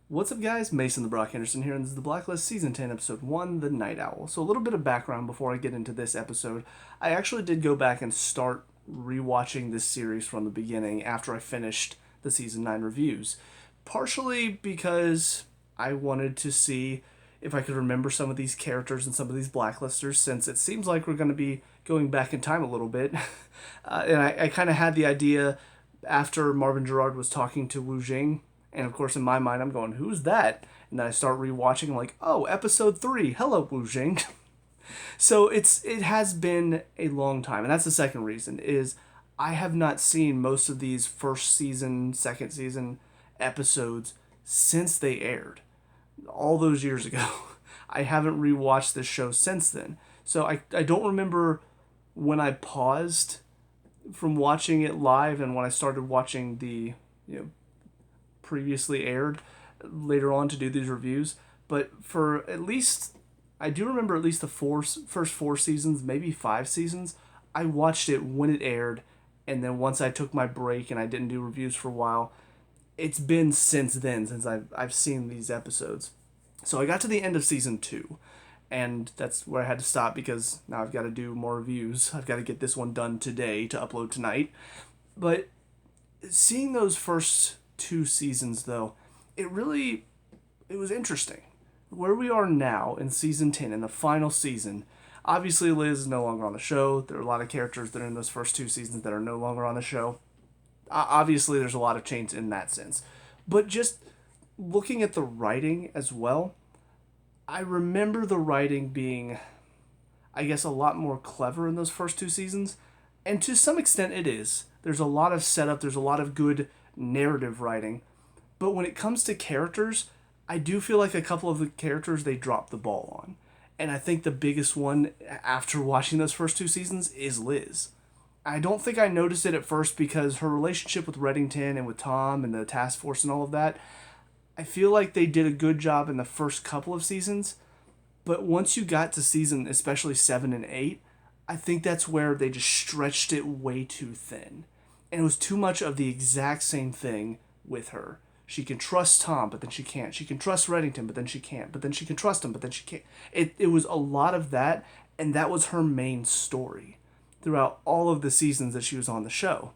What's up, guys? Mason the Brock Henderson here, and this is the Blacklist Season 10, Episode 1, The Night Owl. So, a little bit of background before I get into this episode. I actually did go back and start rewatching this series from the beginning after I finished the Season 9 reviews. Partially because I wanted to see if I could remember some of these characters and some of these blacklisters, since it seems like we're going to be going back in time a little bit. And I kind of had the idea after Marvin Gerard was talking to Wu Jing, and of course in my mind I'm going, who's that? And then I start rewatching, I'm like, oh, episode 3, hello Wu Jing. So it has been a long time, and that's the second reason is I have not seen most of these first season, second season episodes since they aired all those years ago. I haven't rewatched this show since then. So I don't remember when I paused from watching it live and when I started watching the previously aired later on to do these reviews. But for at least, I do remember at least the first 4 seasons, maybe 5 seasons. I watched it when it aired, and then once I took my break and I didn't do reviews for a while, it's been since then since I've seen these episodes. So I got to the end of season 2, and that's where I had to stop because now I've got to do more reviews. I've got to get this one done today to upload tonight. But seeing those first 2 seasons, though, it was interesting. Where we are now in season 10, in the final season, obviously Liz is no longer on the show. There are a lot of characters that are in those first 2 seasons that are no longer on the show. Obviously, there's a lot of change in that sense. But just looking at the writing as well, I remember the writing being, I guess, a lot more clever in those first 2 seasons. And to some extent, it is. There's a lot of setup, there's a lot of good narrative writing. But when it comes to characters, I do feel like a couple of the characters they dropped the ball on. And I think the biggest one after watching those first 2 seasons is Liz. I don't think I noticed it at first because her relationship with Reddington and with Tom and the task force and all of that, I feel like they did a good job in the first couple of seasons. But once you got to season, especially 7 and 8, I think that's where they just stretched it way too thin. And it was too much of the exact same thing with her. She can trust Tom, but then she can't. She can trust Reddington, but then she can't. But then she can trust him, but then she can't. It was a lot of that, and that was her main story throughout all of the seasons that she was on the show.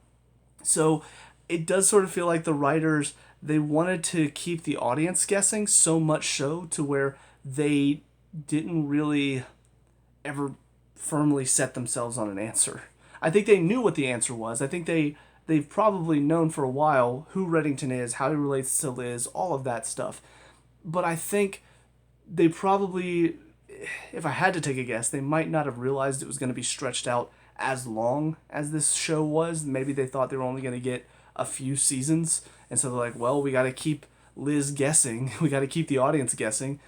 So it does sort of feel like the writers, they wanted to keep the audience guessing so much so to where they didn't really ever firmly set themselves on an answer. I think they knew what the answer was. I think they've probably known for a while who Reddington is, how he relates to Liz, all of that stuff. But I think they probably, if I had to take a guess, they might not have realized it was going to be stretched out as long as this show was. Maybe they thought they were only going to get a few seasons, and so they're like, well, we got to keep Liz guessing. We got to keep the audience guessing.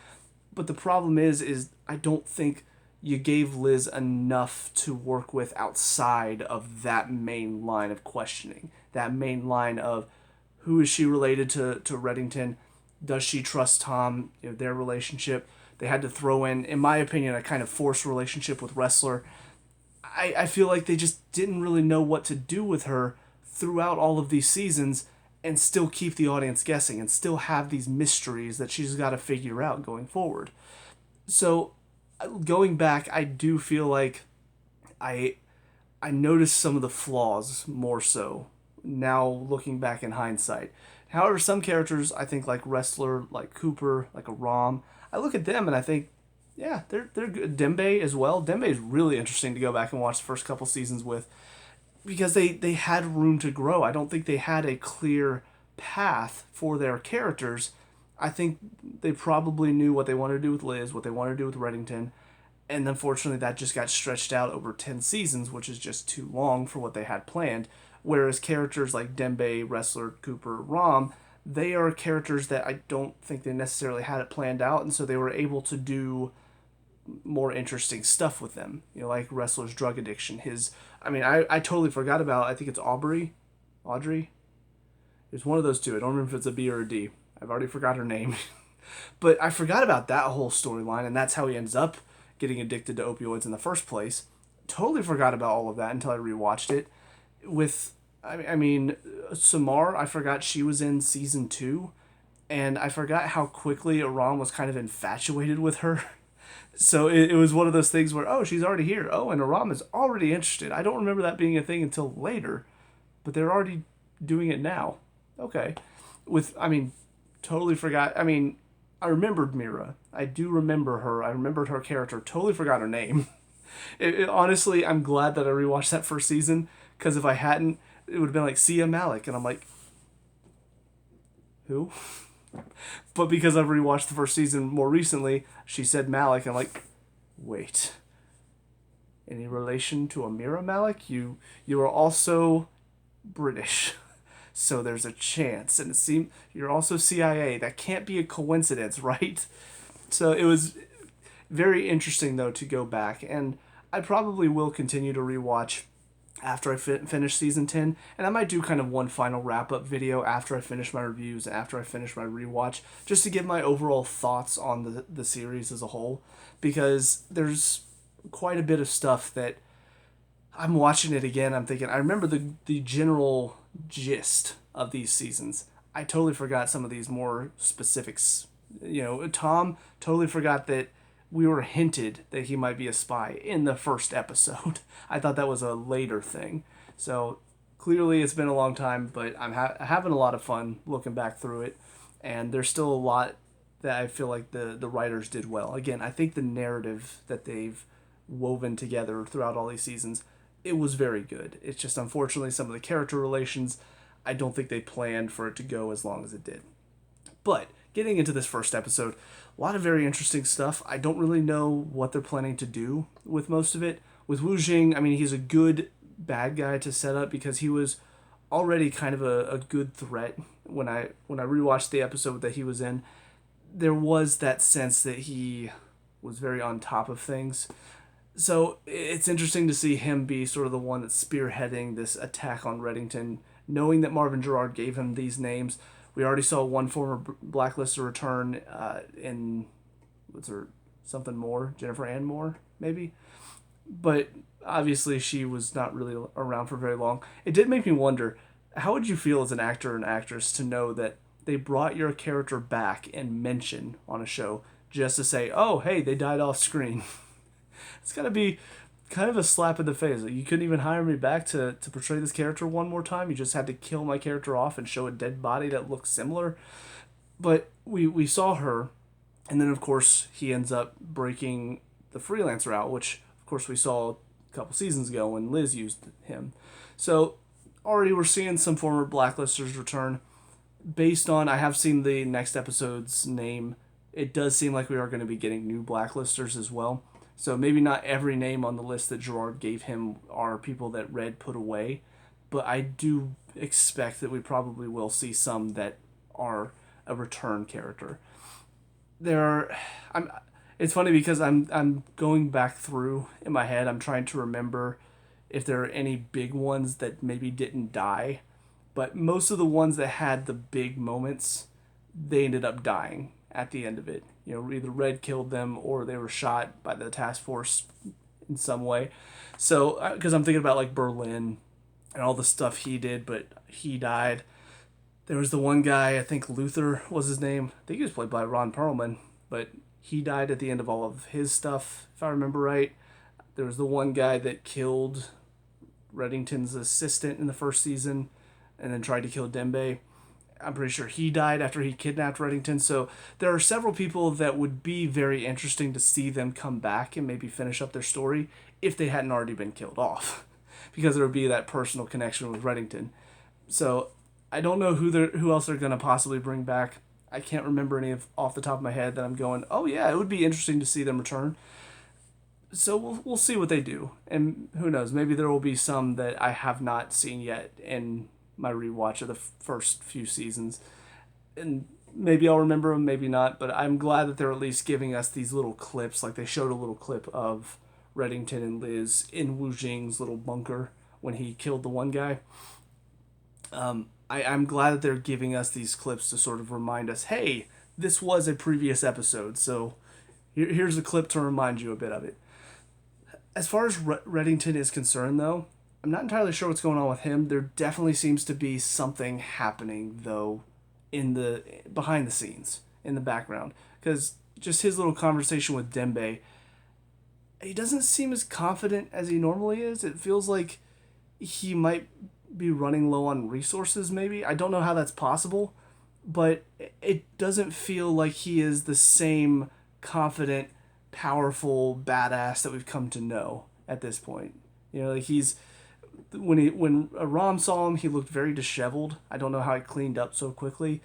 But the problem is I don't think you gave Liz enough to work with outside of that main line of questioning. That main line of who is she related to Reddington? Does she trust Tom? Their relationship. They had to throw in my opinion, a kind of forced relationship with Wrestler. I feel like they just didn't really know what to do with her throughout all of these seasons and still keep the audience guessing and still have these mysteries that she's got to figure out going forward. So going back, I do feel like I noticed some of the flaws more so now looking back in hindsight. However, some characters I think like Wrestler, like Cooper, like a Rom, I look at them and I think, yeah, they're good. Dembe as well. Dembe is really interesting to go back and watch the first couple seasons with because they had room to grow. I don't think they had a clear path for their characters. I think they probably knew what they wanted to do with Liz, what they wanted to do with Reddington, and unfortunately that just got stretched out over 10 seasons, which is just too long for what they had planned. Whereas characters like Dembe, Wrestler, Cooper, Rom, they are characters that I don't think they necessarily had it planned out, and so they were able to do more interesting stuff with them. Like Wrestler's drug addiction. I totally forgot about, I think it's Audrey? It's one of those two. I don't remember if it's a B or a D. I've already forgot her name. But I forgot about that whole storyline, and that's how he ends up getting addicted to opioids in the first place. Totally forgot about all of that until I rewatched it. With, Samar, I forgot she was in season 2. and I forgot how quickly Iran was kind of infatuated with her. So it was one of those things where, oh, she's already here. Oh, and Aram is already interested. I don't remember that being a thing until later, but they're already doing it now. Okay. Totally forgot. I remembered Mira. I do remember her. I remembered her character. Totally forgot her name. Honestly, I'm glad that I rewatched that first season, because if I hadn't, it would have been like Sia Malik, and I'm like, who? But because I've rewatched the first season more recently, she said Malik. I'm like, wait, any relation to Amira Malik? You are also British, so there's a chance, and it seems you're also CIA. That can't be a coincidence, right? So it was very interesting though to go back, and I probably will continue to rewatch after I finish season 10, and I might do kind of one final wrap up video after I finish my reviews, after I finish my rewatch, just to give my overall thoughts on the series as a whole, because there's quite a bit of stuff that I'm watching it again. I'm thinking, I remember the general gist of these seasons. I totally forgot some of these more specifics. Tom totally forgot that we were hinted that he might be a spy in the first episode. I thought that was a later thing. So clearly it's been a long time, but I'm having a lot of fun looking back through it. And there's still a lot that I feel like the writers did well. Again, I think the narrative that they've woven together throughout all these seasons, it was very good. It's just unfortunately some of the character relations, I don't think they planned for it to go as long as it did. But getting into this first episode, a lot of very interesting stuff. I don't really know what they're planning to do with most of it. With Wu Jing, he's a good bad guy to set up, because he was already kind of a good threat. When I rewatched the episode that he was in, there was that sense that he was very on top of things. So it's interesting to see him be sort of the one that's spearheading this attack on Reddington, knowing that Marvin Gerard gave him these names. We already saw one former Blacklister return in, what's her, something more, Jennifer Ann Moore, maybe? But obviously she was not really around for very long. It did make me wonder, how would you feel as an actor and actress to know that they brought your character back and mention on a show just to say, oh, hey, they died off screen? It's got to be kind of a slap in the face. You couldn't even hire me back to portray this character one more time. You just had to kill my character off and show a dead body that looks similar. But we saw her, and then of course he ends up breaking the freelancer out, which of course we saw a couple seasons ago when Liz used him. So already we're seeing some former Blacklisters return. Based on, I have seen the next episode's name, it does seem like we are going to be getting new Blacklisters as well. So maybe not every name on the list that Gerard gave him are people that Red put away, but I do expect that we probably will see some that are a return character. It's funny because I'm going back through in my head. I'm trying to remember if there are any big ones that maybe didn't die, but most of the ones that had the big moments, they ended up dying at the end of it. Either Red killed them or they were shot by the task force in some way. So, because I'm thinking about like Berlin and all the stuff he did, but he died. There was the one guy, I think Luther was his name. I think he was played by Ron Perlman, but he died at the end of all of his stuff, if I remember right. There was the one guy that killed Reddington's assistant in the first season and then tried to kill Dembe. I'm pretty sure he died after he kidnapped Reddington. So there are several people that would be very interesting to see them come back and maybe finish up their story if they hadn't already been killed off, because there would be that personal connection with Reddington. So I don't know who else they're going to possibly bring back. I can't remember any off the top of my head that I'm going, oh yeah, it would be interesting to see them return. So we'll see what they do. And who knows, maybe there will be some that I have not seen yet in my rewatch of the first few seasons, and maybe I'll remember them, maybe not, but I'm glad that they're at least giving us these little clips. Like they showed a little clip of Reddington and Liz in Wu Jing's little bunker when he killed the one guy. I'm glad that they're giving us these clips to sort of remind us, hey, this was a previous episode, so here's a clip to remind you a bit of it. As far as Reddington is concerned, though, I'm not entirely sure what's going on with him. There definitely seems to be something happening, though, in the behind the scenes in the background, because just his little conversation with Dembe, he doesn't seem as confident as he normally is. It feels like he might be running low on resources, maybe. I don't know how that's possible, but it doesn't feel like he is the same confident, powerful badass that we've come to know at this point. You know, like he's when Ram saw him, he looked very disheveled. I don't know how he cleaned up so quickly,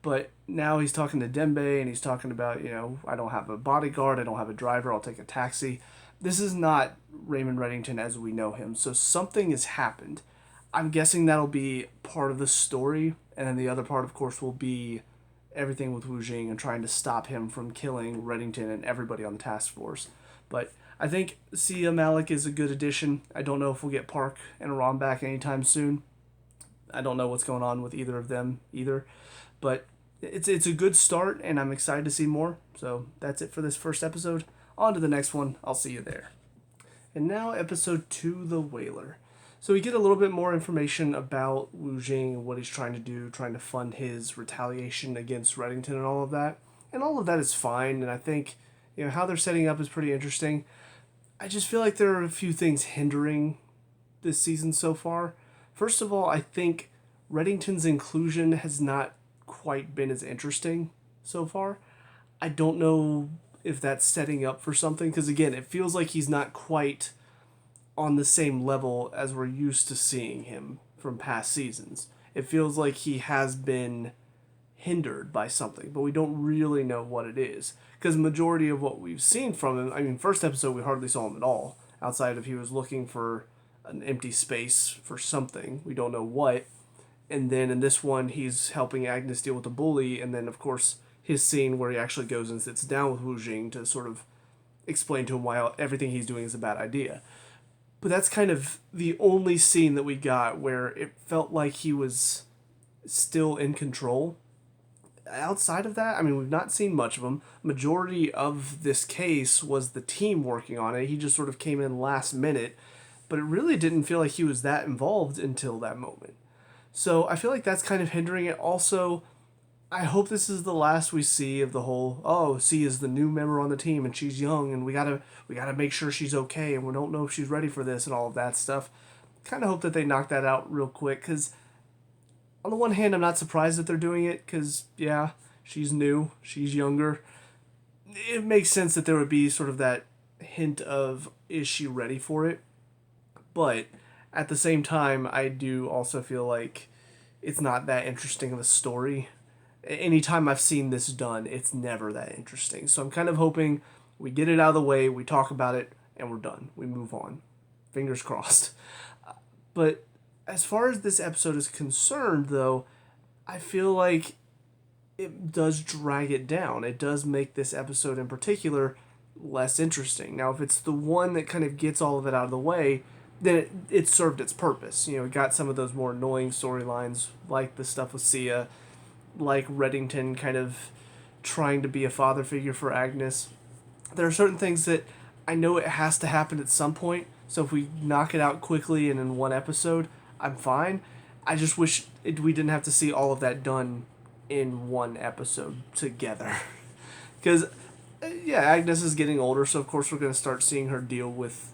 but now he's talking to Dembe and he's talking about, you know, I don't have a bodyguard, I don't have a driver, I'll take a taxi. This is not Raymond Reddington as we know him. So something has happened. I'm guessing that'll be part of the story, and then the other part, of course, will be everything with Wu Jing and trying to stop him from killing Reddington and everybody on the task force. But I think Sia Malik is a good addition. I don't know if we'll get Park and Ram back anytime soon. I don't know what's going on with either of them either. But it's a good start, and I'm excited to see more. So that's it for this first episode. On to the next one. I'll see you there. And now episode 2, The Whaler. So we get a little bit more information about Wu Jing and what he's trying to do, trying to fund his retaliation against Reddington and all of that. And all of that is fine, and I think, you know, how they're setting up is pretty interesting. I just feel like there are a few things hindering this season so far. First of all, I think Reddington's inclusion has not quite been as interesting so far. I don't know if that's setting up for something, because again, it feels like he's not quite on the same level as we're used to seeing him from past seasons. It feels like he has been hindered by something, but we don't really know what it is. Because majority of what we've seen from him, I mean, first episode we hardly saw him at all, outside of he was looking for an empty space for something, we don't know what. And then in this one, he's helping Agnes deal with the bully, and then of course his scene where he actually goes and sits down with Wu Jing to sort of explain to him why everything he's doing is a bad idea. But that's kind of the only scene that we got where it felt like he was still in control. Outside of that, I mean, we've not seen much of him. Majority of this case was the team working on it. He just sort of came in last minute, but it really didn't feel like he was that involved until that moment. So I feel like that's kind of hindering it. Also, I hope this is the last we see of the whole, oh, C is the new member on the team and she's young and we gotta make sure she's okay and we don't know if she's ready for this and all of that stuff. Kind of hope that they knock that out real quick, because on the one hand, I'm not surprised that they're doing it, because, yeah, she's new, she's younger. It makes sense that there would be sort of that hint of, is she ready for it? But at the same time, I do also feel like it's not that interesting of a story. Anytime I've seen this done, it's never that interesting. So I'm kind of hoping we get it out of the way, we talk about it, and we're done. We move on. Fingers crossed. But as far as this episode is concerned, though, I feel like it does drag it down. It does make this episode in particular less interesting. Now, if it's the one that kind of gets all of it out of the way, then it served its purpose. You know, it got some of those more annoying storylines, like the stuff with Sia, like Reddington kind of trying to be a father figure for Agnes. There are certain things that I know it has to happen at some point, so if we knock it out quickly and in one episode, I'm fine. I just wish we didn't have to see all of that done in one episode together. Because, yeah, Agnes is getting older, so of course we're going to start seeing her deal with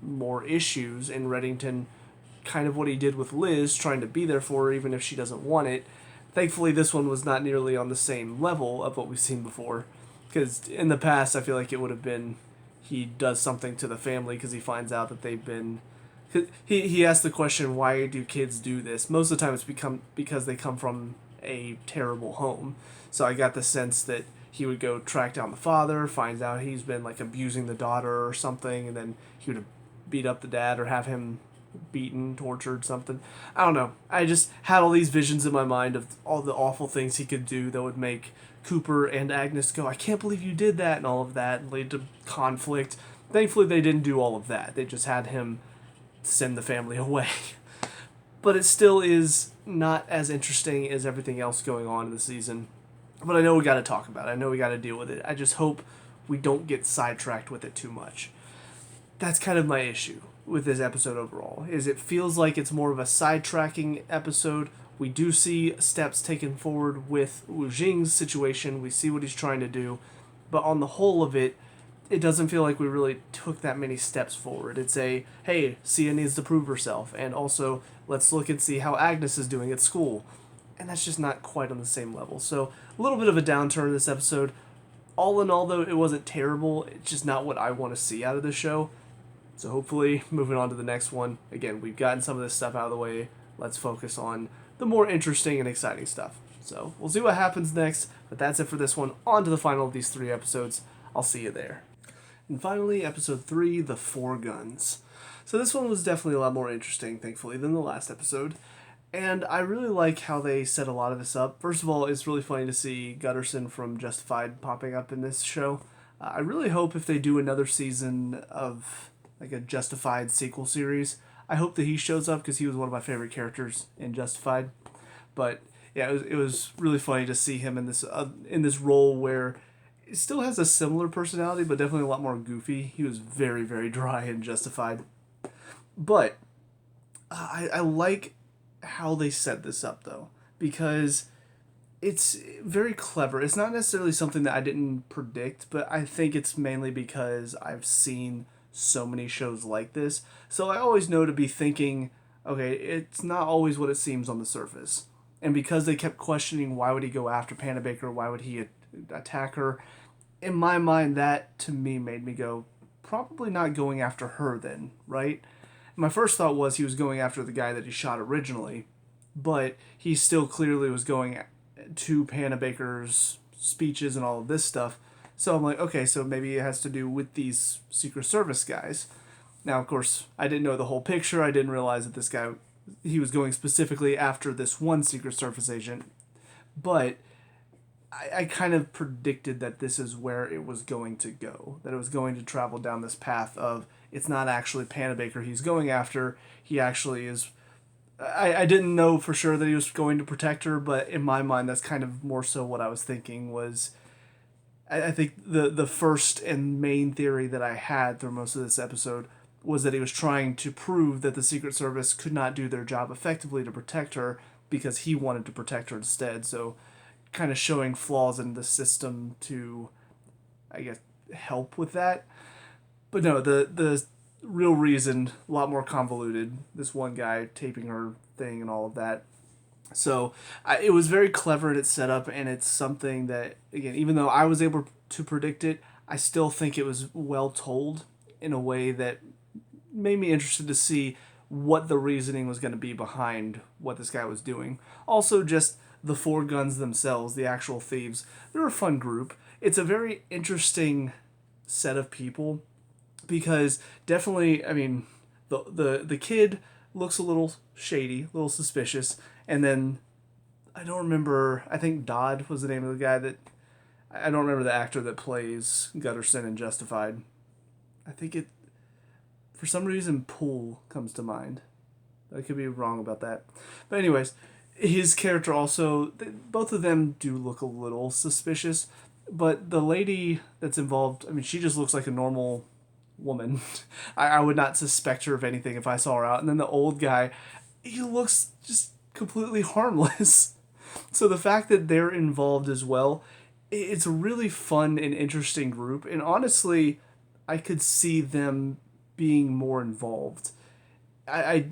more issues, and Reddington, kind of what he did with Liz, trying to be there for her even if she doesn't want it. Thankfully, this one was not nearly on the same level of what we've seen before, because in the past, I feel like it would have been he does something to the family because he finds out that they've been... He asked the question, why do kids do this? Most of the time it's because they come from a terrible home. So I got the sense that he would go track down the father, finds out he's been like abusing the daughter or something, and then he would beat up the dad or have him beaten, tortured, something. I don't know. I just had all these visions in my mind of all the awful things he could do that would make Cooper and Agnes go, I can't believe you did that, and all of that, and lead to conflict. Thankfully, they didn't do all of that. They just had him send the family away. But it still is not as interesting as everything else going on in the season. But I know we got to talk about it. I know we got to deal with it. I just hope we don't get sidetracked with it too much. That's kind of my issue with this episode overall, is it feels like it's more of a sidetracking episode We do see steps taken forward with Wu Jing's situation. We see what he's trying to do. But on the whole of it, it doesn't feel like we really took that many steps forward. It's a, hey, Sia needs to prove herself. And also, let's look and see how Agnes is doing at school. And that's just not quite on the same level. So, a little bit of a downturn this episode. All in all, though, it wasn't terrible. It's just not what I want to see out of the show. So hopefully, moving on to the next one. Again, we've gotten some of this stuff out of the way. Let's focus on the more interesting and exciting stuff. So we'll see what happens next. But that's it for this one. On to the final of these 3 episodes. I'll see you there. And finally, episode 3, The Four Guns. So this one was definitely a lot more interesting, thankfully, than the last episode. And I really like how they set a lot of this up. First of all, it's really funny to see Gutterson from Justified popping up in this show. I really hope if they do another season of like a Justified sequel series, I hope that he shows up because he was one of my favorite characters in Justified. But yeah, it was really funny to see him in this role where he still has a similar personality, but definitely a lot more goofy. He was very, very dry and Justified. But I like how they set this up, though, because it's very clever. It's not necessarily something that I didn't predict, but I think it's mainly because I've seen so many shows like this. So I always know to be thinking, okay, it's not always what it seems on the surface. And because they kept questioning why would he go after Panabaker, why would he attack her, in my mind, that to me made me go, probably not going after her then, right? My first thought was he was going after the guy that he shot originally, but he still clearly was going to Panabaker's speeches and all of this stuff. So I'm like, okay, so maybe it has to do with these Secret Service guys. Now, of course, I didn't know the whole picture. I didn't realize that this guy, he was going specifically after this one Secret Service agent. But I kind of predicted that this is where it was going to go, that it was going to travel down this path of it's not actually Panabaker he's going after. He actually is. I didn't know for sure that he was going to protect her, but in my mind, that's kind of more so what I was thinking was. I think the first and main theory that I had through most of this episode was that he was trying to prove that the Secret Service could not do their job effectively to protect her because he wanted to protect her instead. So kind of showing flaws in the system to, I guess, help with that. But no, the real reason, a lot more convoluted. This one guy taping her thing and all of that. So it was very clever in its setup, and it's something that, again, even though I was able to predict it, I still think it was well told in a way that made me interested to see what the reasoning was going to be behind what this guy was doing. Also, just the Four Guns themselves, the actual thieves, they're a fun group. It's a very interesting set of people because definitely, I mean, the kid looks a little shady, a little suspicious. And then, I don't remember, I think Dodd was the name of the guy that, I don't remember the actor that plays Gutterson in Justified. I think it, for some reason, Poole comes to mind. I could be wrong about that. But anyways, his character also, both of them do look a little suspicious. But the lady that's involved, I mean, she just looks like a normal woman. I would not suspect her of anything if I saw her out. And then the old guy, he looks just completely harmless. So the fact that they're involved as well, it's a really fun and interesting group. And honestly, I could see them being more involved. I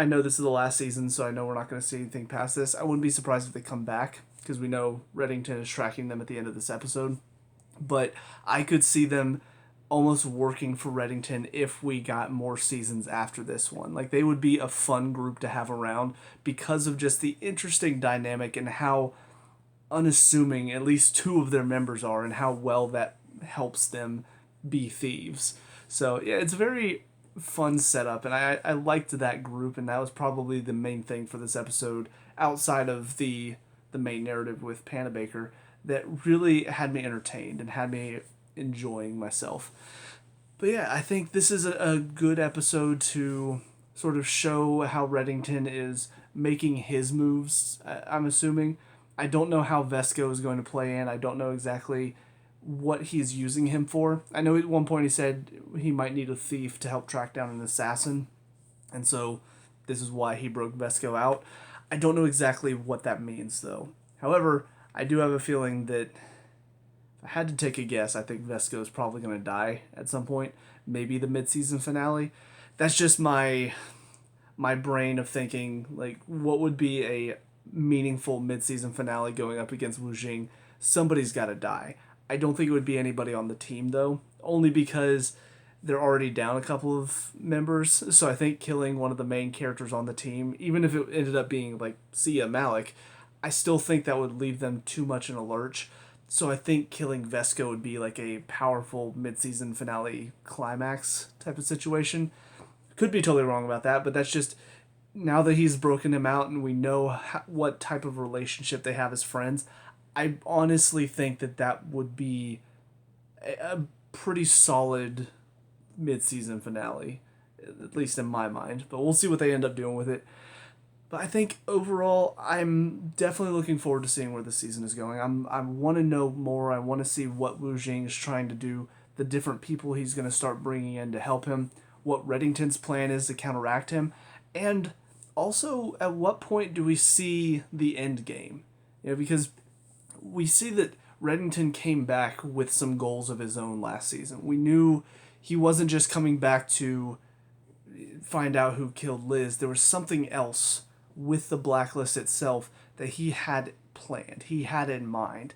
know this is the last season, so I know we're not going to see anything past this. I wouldn't be surprised if they come back, because we know Reddington is tracking them at the end of this episode. But I could see them almost working for Reddington if we got more seasons after this one. Like, they would be a fun group to have around because of just the interesting dynamic and how unassuming at least 2 of their members are and how well that helps them be thieves. So yeah, it's a very fun setup, and I liked that group, and that was probably the main thing for this episode outside of the main narrative with Panabaker that really had me entertained and had me enjoying myself. But yeah, I think this is a good episode to sort of show how Reddington is making his moves, I'm assuming. I don't know how Vesco is going to play in. I don't know exactly what he's using him for. I know at one point he said he might need a thief to help track down an assassin, and so this is why he broke Vesco out. I don't know exactly what that means, though. However, I do have a feeling that if I had to take a guess, I think Vesco is probably going to die at some point. Maybe the mid-season finale. That's just my brain of thinking, like, what would be a meaningful mid-season finale going up against Wu Jing? Somebody's got to die. I don't think it would be anybody on the team, though, only because they're already down a couple of members. So I think killing one of the main characters on the team, even if it ended up being like Sia Malik, I still think that would leave them too much in a lurch. So I think killing Vesco would be like a powerful mid-season finale climax type of situation. Could be totally wrong about that, but that's just now that he's broken him out and we know what type of relationship they have as friends. I honestly think that that would be a pretty solid mid-season finale, at least in my mind. But we'll see what they end up doing with it. But I think overall, I'm definitely looking forward to seeing where the season is going. I want to know more. I want to see what Wu Jing is trying to do, the different people he's going to start bringing in to help him, what Reddington's plan is to counteract him, and also at what point do we see the end game? Because we see that Reddington came back with some goals of his own last season. We knew he wasn't just coming back to find out who killed Liz. There was something else with the Blacklist itself that he had planned, he had in mind.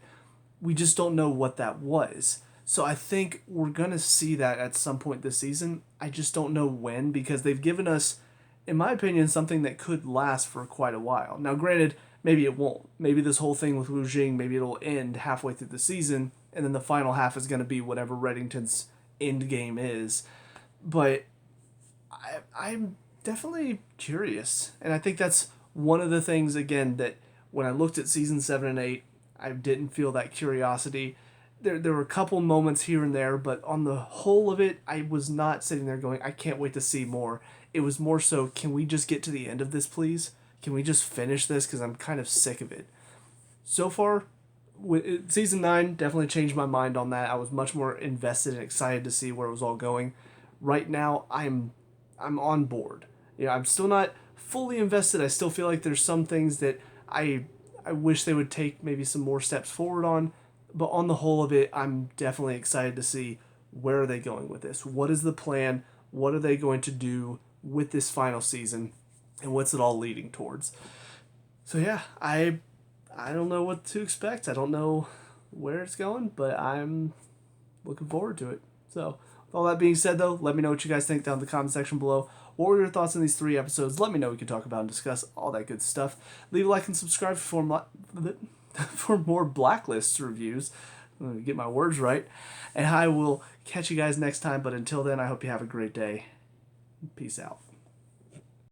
We just don't know what that was. So I think we're going to see that at some point this season. I just don't know when, because they've given us, in my opinion, something that could last for quite a while. Now, granted, maybe it won't. Maybe this whole thing with Wu Jing, maybe it'll end halfway through the season, and then the final half is going to be whatever Reddington's end game is. But I'm definitely curious. And I think that's one of the things, again, that when I looked at season 7 and 8, I didn't feel that curiosity. There were a couple moments here and there, but on the whole of it, I was not sitting there going, I can't wait to see more. It was more so, can we just get to the end of this, please? Can we just finish this? Because I'm kind of sick of it. So far, season 9 definitely changed my mind on that. I was much more invested and excited to see where it was all going. Right now, I'm on board. I'm still not fully invested. I still feel like there's some things that I wish they would take maybe some more steps forward on. But on the whole of it, I'm definitely excited to see where are they going with this. What is the plan? What are they going to do with this final season? And what's it all leading towards? So yeah, I don't know what to expect. I don't know where it's going, but I'm looking forward to it. So with all that being said, though, let me know what you guys think down in the comment section below. What were your thoughts on these 3 episodes? Let me know. We can talk about and discuss all that good stuff. Leave a like and subscribe for more Blacklist reviews. Let me get my words right. And I will catch you guys next time. But until then, I hope you have a great day. Peace out.